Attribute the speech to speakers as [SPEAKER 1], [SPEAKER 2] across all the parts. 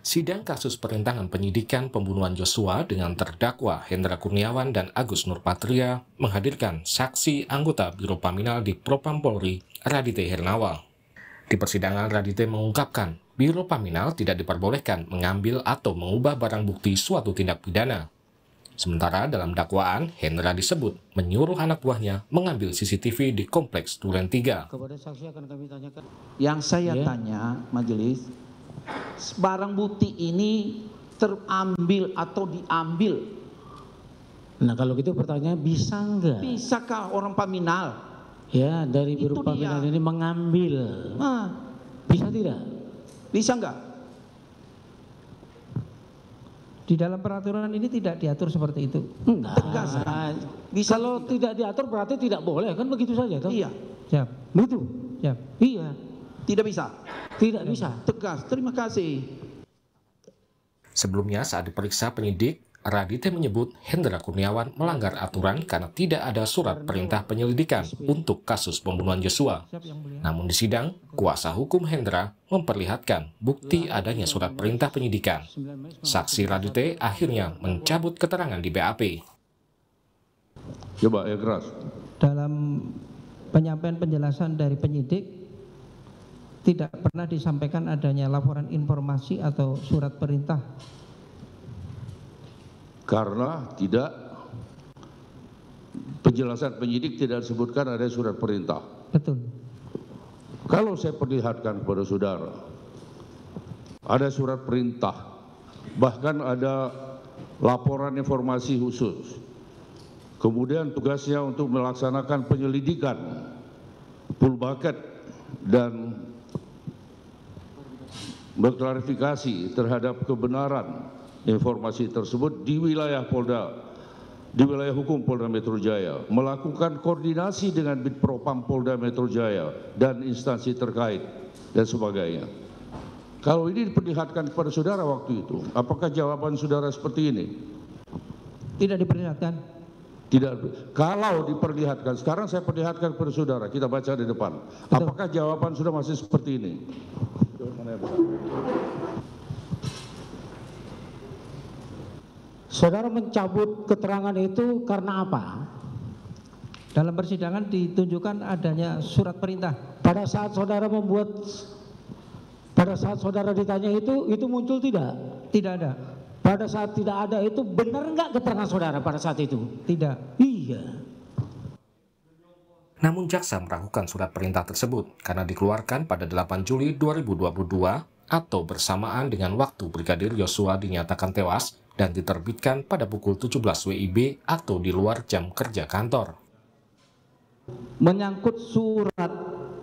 [SPEAKER 1] Sidang kasus perintangan penyidikan pembunuhan Joshua dengan terdakwa Hendra Kurniawan dan Agus Nurpatria menghadirkan saksi anggota Biro Paminal di Propam Polri, Raditya Hernawa. Di persidangan, Raditya mengungkapkan Biro Paminal tidak diperbolehkan mengambil atau mengubah barang bukti suatu tindak pidana. Sementara dalam dakwaan, Hendra disebut menyuruh anak buahnya mengambil CCTV di Kompleks Duren 3.
[SPEAKER 2] Kepada saksi akan kami tanyakan. Yang saya tanya, majelis, barang bukti ini terambil atau diambil.
[SPEAKER 3] Nah kalau gitu pertanyaannya bisa enggak?
[SPEAKER 2] Bisakah orang Paminal?
[SPEAKER 3] Ya dari Biro Paminal ini mengambil. Bisa tidak?
[SPEAKER 2] Bisa enggak?
[SPEAKER 4] Di dalam peraturan ini tidak diatur seperti itu.
[SPEAKER 3] Enggak.
[SPEAKER 2] Tegas.
[SPEAKER 3] Bisa kalau tidak diatur berarti tidak boleh kan begitu saja toh?
[SPEAKER 2] Iya.
[SPEAKER 4] Siap.
[SPEAKER 3] Begitu.
[SPEAKER 4] Siap.
[SPEAKER 3] Iya.
[SPEAKER 2] Tidak bisa.
[SPEAKER 3] Tidak bisa.
[SPEAKER 2] Tegas. Terima kasih.
[SPEAKER 1] Sebelumnya saat diperiksa penyidik, Raditya menyebut Hendra Kurniawan melanggar aturan karena tidak ada surat perintah penyelidikan untuk kasus pembunuhan Joshua. Namun di sidang, kuasa hukum Hendra memperlihatkan bukti adanya surat perintah penyidikan. Saksi Raditya akhirnya mencabut keterangan di BAP.
[SPEAKER 5] Coba ya keras.
[SPEAKER 4] Dalam penyampaian penjelasan dari penyidik, tidak pernah disampaikan adanya laporan informasi atau surat perintah.
[SPEAKER 5] Karena tidak, penjelasan penyidik tidak disebutkan ada surat perintah.
[SPEAKER 4] Betul.
[SPEAKER 5] Kalau saya perlihatkan kepada saudara, ada surat perintah, bahkan ada laporan informasi khusus. Kemudian tugasnya untuk melaksanakan penyelidikan, full bucket, dan berklarifikasi terhadap kebenaran informasi tersebut di wilayah hukum Polda Metro Jaya, melakukan koordinasi dengan Bid Propam Polda Metro Jaya dan instansi terkait dan sebagainya. Kalau ini diperlihatkan kepada saudara waktu itu, apakah jawaban saudara seperti ini?
[SPEAKER 4] Tidak diperlihatkan.
[SPEAKER 5] Tidak. Kalau diperlihatkan, sekarang saya perlihatkan kepada saudara, kita baca di depan.
[SPEAKER 4] Betul.
[SPEAKER 5] Apakah jawaban sudah masih seperti ini?
[SPEAKER 3] Saudara mencabut keterangan itu karena apa?
[SPEAKER 4] Dalam persidangan ditunjukkan adanya surat perintah.
[SPEAKER 3] Pada saat saudara ditanya itu muncul tidak?
[SPEAKER 4] Tidak ada.
[SPEAKER 3] Pada saat tidak ada itu benar nggak keterangan saudara pada saat itu?
[SPEAKER 4] Tidak.
[SPEAKER 3] Iya.
[SPEAKER 1] Namun jaksa meragukan surat perintah tersebut karena dikeluarkan pada 8 Juli 2022 atau bersamaan dengan waktu Brigadir Joshua dinyatakan tewas dan diterbitkan pada pukul 17 WIB atau di luar jam kerja kantor.
[SPEAKER 2] Menyangkut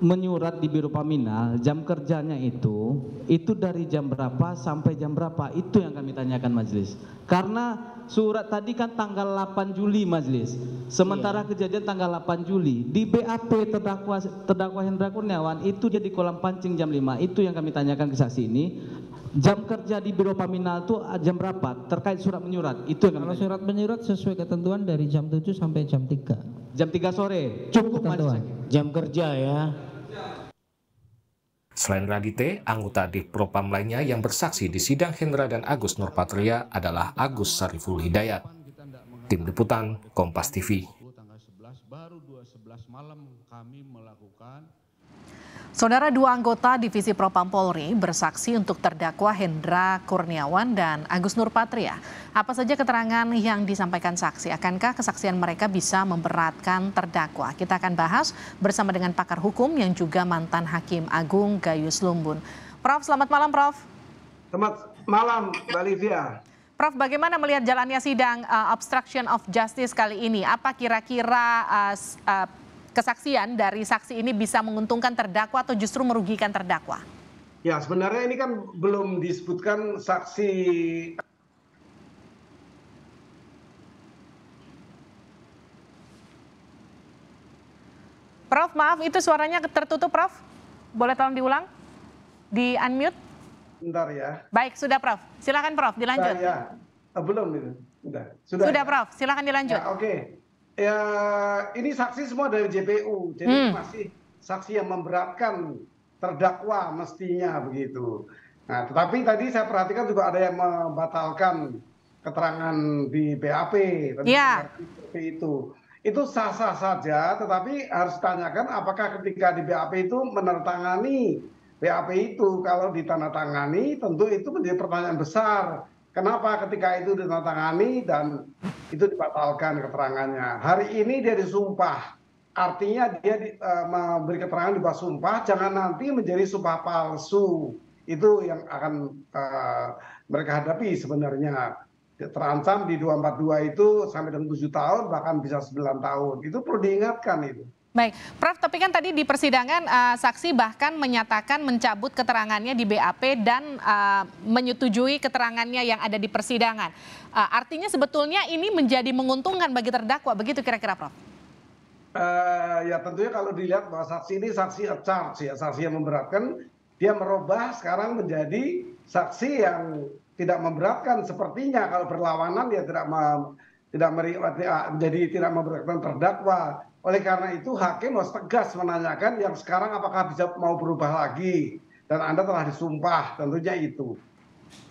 [SPEAKER 2] menyurat di Biro Paminal, jam kerjanya itu dari jam berapa sampai jam berapa, itu yang kami tanyakan majelis. Karena surat tadi kan tanggal 8 Juli majelis, sementara kejadian tanggal 8 Juli, di BAP terdakwa Hendra Kurniawan itu dia di kolam pancing jam 5, itu yang kami tanyakan ke saksi ini. Jam kerja di Biro Paminal itu jam berapa terkait surat menyurat, itu yang kami tanyakan.
[SPEAKER 4] Surat menyurat sesuai ketentuan dari jam 7 sampai jam 3.
[SPEAKER 2] Jam 3 sore, cukup majelis.
[SPEAKER 3] Jam kerja ya.
[SPEAKER 1] Selain Raditya, anggota di Propam lainnya yang bersaksi di sidang Hendra dan Agus Nurpatria adalah Agus Sariful Hidayat. Tim Liputan, Kompas TV.
[SPEAKER 6] Saudara, dua anggota Divisi Propam Polri bersaksi untuk terdakwa Hendra Kurniawan dan Agus Nurpatria. Apa saja keterangan yang disampaikan saksi? Akankah kesaksian mereka bisa memberatkan terdakwa? Kita akan bahas bersama dengan pakar hukum yang juga mantan Hakim Agung Gayus Lumbun. Prof, selamat malam Prof.
[SPEAKER 7] Selamat malam Mbak Livia.
[SPEAKER 6] Prof, bagaimana melihat jalannya sidang obstruction of justice kali ini? Apa kira-kira kesaksian dari saksi ini bisa menguntungkan terdakwa atau justru merugikan terdakwa?
[SPEAKER 7] Ya, sebenarnya ini kan belum disebutkan saksi.
[SPEAKER 6] Prof, maaf itu suaranya tertutup Prof. Boleh tolong diulang? Di unmute?
[SPEAKER 7] Bentar ya.
[SPEAKER 6] Baik, sudah Prof. Silakan Prof, dilanjut.
[SPEAKER 7] Ya, belum itu. Sudah
[SPEAKER 6] ya? Prof, silakan dilanjut.
[SPEAKER 7] Ya, oke. Ya, ini saksi semua dari JPU, jadi masih saksi yang memberatkan terdakwa mestinya begitu. Nah, tetapi tadi saya perhatikan juga ada yang membatalkan keterangan di BAP
[SPEAKER 6] Iya.
[SPEAKER 7] seperti itu. Itu sah-sah saja, tetapi harus ditanyakan apakah ketika di BAP itu menandatangani BAP itu. Kalau ditandatangani, tentu itu menjadi pertanyaan besar. Kenapa ketika itu ditandatangani dan itu dibatalkan keterangannya? Hari ini dia disumpah. Artinya dia memberi keterangan di bawah sumpah, jangan nanti menjadi sumpah palsu. Itu yang akan mereka hadapi sebenarnya. Terancam di 242 itu sampai dengan 7 tahun, bahkan bisa 9 tahun. Itu perlu diingatkan itu.
[SPEAKER 6] Baik, Prof, tapi kan tadi di persidangan saksi bahkan menyatakan mencabut keterangannya di BAP dan menyetujui keterangannya yang ada di persidangan. Artinya sebetulnya ini menjadi menguntungkan bagi terdakwa, begitu kira-kira, Prof?
[SPEAKER 7] Ya tentunya kalau dilihat bahwa saksi ini saksi charge ya, saksi yang memberatkan, dia merubah sekarang menjadi saksi yang tidak memberatkan. Sepertinya kalau berlawanan dia menjadi tidak memberatkan terdakwa. Oleh karena itu hakim harus tegas menanyakan yang sekarang apakah bisa mau berubah lagi, dan Anda telah disumpah, tentunya itu.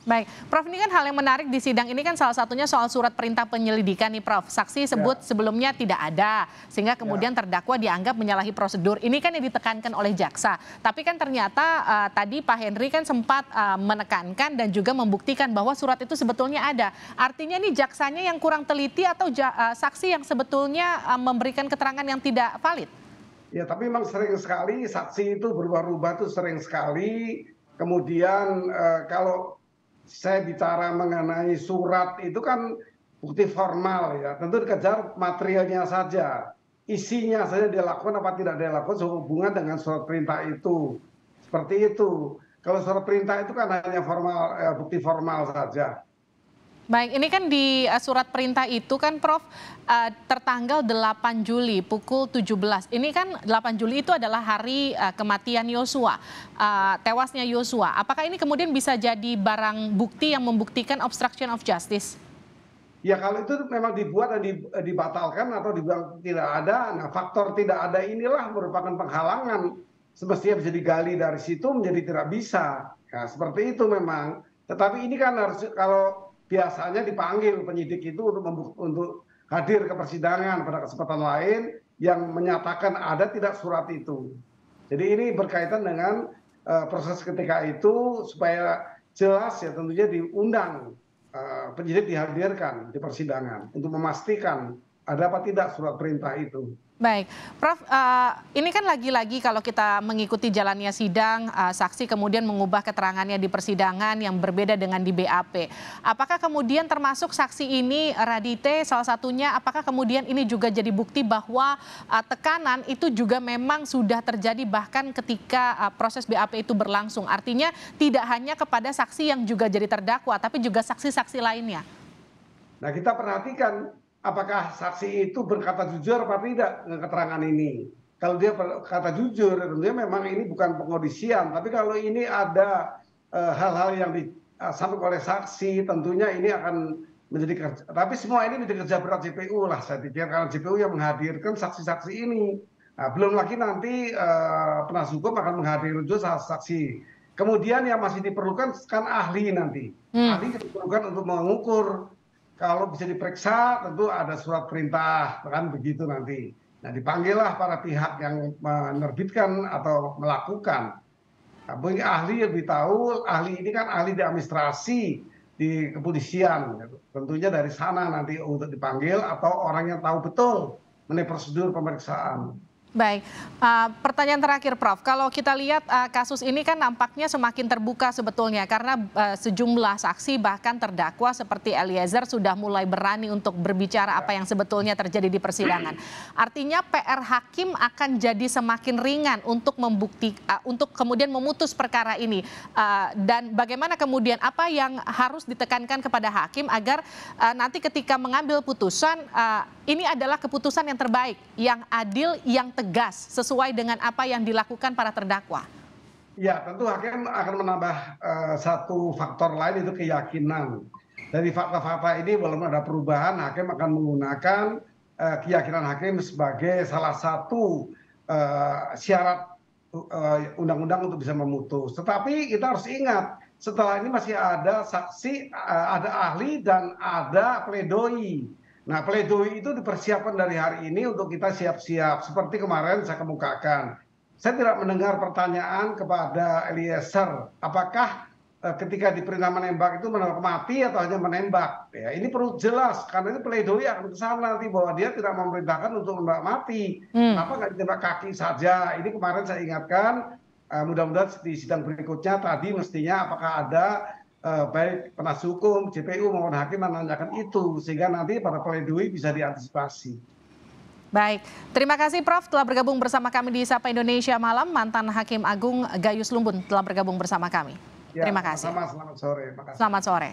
[SPEAKER 6] Baik, Prof, ini kan hal yang menarik di sidang ini kan salah satunya soal surat perintah penyelidikan nih, Prof. Saksi sebut sebelumnya tidak ada, sehingga kemudian terdakwa dianggap menyalahi prosedur. Ini kan yang ditekankan oleh jaksa. Tapi kan ternyata tadi Pak Henry kan sempat menekankan dan juga membuktikan bahwa surat itu sebetulnya ada. Artinya nih jaksanya yang kurang teliti atau saksi yang sebetulnya memberikan keterangan yang tidak valid?
[SPEAKER 7] Ya, tapi memang sering sekali saksi itu berubah-ubah, tuh sering sekali. Kemudian kalau saya bicara mengenai surat itu kan bukti formal ya, tentu dikejar materialnya saja, isinya saja dia lakukan apa tidak dia lakukan sehubungan dengan surat perintah itu, seperti itu. Kalau surat perintah itu kan hanya formal, bukti formal saja.
[SPEAKER 6] Baik, ini kan di surat perintah itu kan Prof tertanggal 8 Juli pukul 17. Ini kan 8 Juli itu adalah hari kematian Yosua, tewasnya Yosua. Apakah ini kemudian bisa jadi barang bukti yang membuktikan obstruction of justice?
[SPEAKER 7] Ya kalau itu memang dibuat dan dibatalkan atau dibilang tidak ada, nah faktor tidak ada inilah merupakan penghalangan. Semestinya bisa digali dari situ menjadi tidak bisa. Ya, seperti itu memang. Tetapi ini kan harus kalau biasanya dipanggil penyidik itu untuk hadir ke persidangan pada kesempatan lain yang menyatakan ada tidak surat itu. Jadi ini berkaitan dengan proses ketika itu supaya jelas ya, tentunya diundang penyidik dihadirkan di persidangan untuk memastikan ada apa tidak surat perintah itu.
[SPEAKER 6] Baik, Prof, ini kan lagi-lagi kalau kita mengikuti jalannya sidang, saksi kemudian mengubah keterangannya di persidangan yang berbeda dengan di BAP. Apakah kemudian termasuk saksi ini, Radite salah satunya, apakah kemudian ini juga jadi bukti bahwa tekanan itu juga memang sudah terjadi bahkan ketika proses BAP itu berlangsung? Artinya tidak hanya kepada saksi yang juga jadi terdakwa, tapi juga saksi-saksi lainnya.
[SPEAKER 7] Nah kita perhatikan, apakah saksi itu berkata jujur apa tidak keterangan ini. Kalau dia berkata jujur, tentunya memang ini bukan pengkondisian. Tapi kalau ini ada hal-hal yang disampaikan oleh saksi, tentunya ini akan menjadi kerja. Tapi semua ini menjadi kerja berat JPU lah saya pikir, karena JPU yang menghadirkan saksi-saksi ini. Nah, belum lagi nanti penasihat hukum akan menghadirkan juga saksi. Kemudian yang masih diperlukan kan ahli nanti. Ahli diperlukan untuk mengukur. Kalau bisa diperiksa tentu ada surat perintah, kan begitu nanti. Nah dipanggillah para pihak yang menerbitkan atau melakukan. Nah, ahli lebih tahu, ahli ini kan ahli di administrasi di kepolisian. Tentunya dari sana nanti untuk dipanggil atau orang yang tahu betul mengenai prosedur pemeriksaan.
[SPEAKER 6] Baik, pertanyaan terakhir Prof, kalau kita lihat kasus ini kan nampaknya semakin terbuka sebetulnya karena sejumlah saksi bahkan terdakwa seperti Eliezer sudah mulai berani untuk berbicara apa yang sebetulnya terjadi di persidangan. Artinya PR hakim akan jadi semakin ringan untuk untuk kemudian memutus perkara ini. Dan bagaimana kemudian apa yang harus ditekankan kepada hakim agar nanti ketika mengambil putusan ini adalah keputusan yang terbaik, yang adil, yang tegas sesuai dengan apa yang dilakukan para terdakwa.
[SPEAKER 7] Ya, tentu hakim akan menambah satu faktor lain, itu keyakinan. Dari fakta-fakta ini belum ada perubahan, hakim akan menggunakan keyakinan hakim sebagai salah satu syarat undang-undang untuk bisa memutus. Tetapi kita harus ingat, setelah ini masih ada saksi, ada ahli, dan ada pledoi. Nah, pledoi itu dipersiapkan dari hari ini untuk kita siap-siap. Seperti kemarin saya kemukakan. Saya tidak mendengar pertanyaan kepada Eliezer, apakah ketika diperintah menembak itu menembak mati atau hanya menembak. Ya, ini perlu jelas, karena ini pledoi akan ke sana nanti, bahwa dia tidak memerintahkan untuk menembak mati. Kenapa nggak ditembak kaki saja? Ini kemarin saya ingatkan, mudah-mudahan di sidang berikutnya tadi mestinya apakah ada baik penasihat hukum, JPU maupun hakim menanyakan itu, sehingga nanti para pledoi bisa diantisipasi.
[SPEAKER 6] Baik, terima kasih Prof telah bergabung bersama kami di Sapa Indonesia Malam. Mantan Hakim Agung Gayus Lumbun telah bergabung bersama kami.
[SPEAKER 7] Ya,
[SPEAKER 6] terima kasih.
[SPEAKER 7] Selamat sore.
[SPEAKER 6] Selamat sore.